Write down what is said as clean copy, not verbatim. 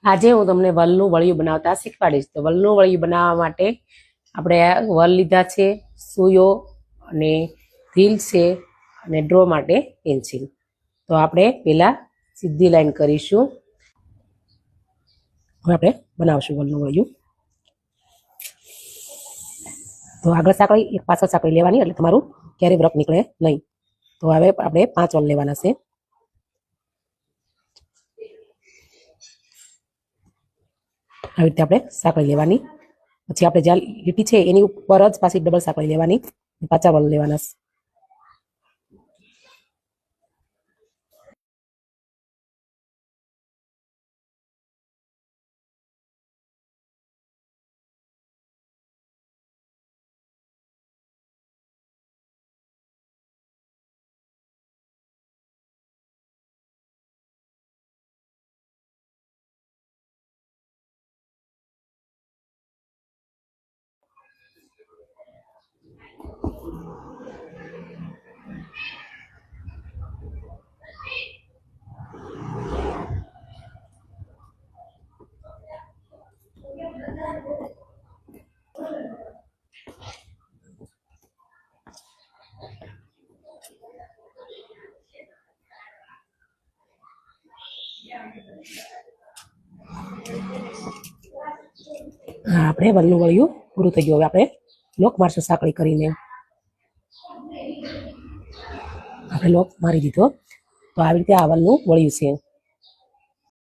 આજે હું તમને વલનું વળિયું બનાવતા શીખવાડીશ. તો વલનું વળિયું બનાવવા માટે આપણે વલ લીધા છે, સૂયો અને રીલ છે અને ડ્રો માટે પેન્સિલ. તો આપણે પહેલાં સીધી લાઈન કરીશું. હવે આપણે બનાવશું વલનું વળિયું. તો આગળ સાંકળી એક પાછળ સાંકળી લેવાની, એટલે તમારું ક્યારેય વ્રક નીકળે નહીં. તો હવે આપણે 5 વલ લેવાના છે. આવી રીતે આપણે સાંકળી લેવાની. પછી આપણે જ્યાં લીટી છે એની ઉપર જ પાછી ડબલ સાંકળી લેવાની, પાછા વલ લેવાના. આપણે વલનું વળિયું પૂરું થઈ ગયું. હવે આપણે લોક મારશું સાંકળી કરીને. આપણે લોક મારી દીધો. તો આવી રીતે આ વલનું વળિયું છે.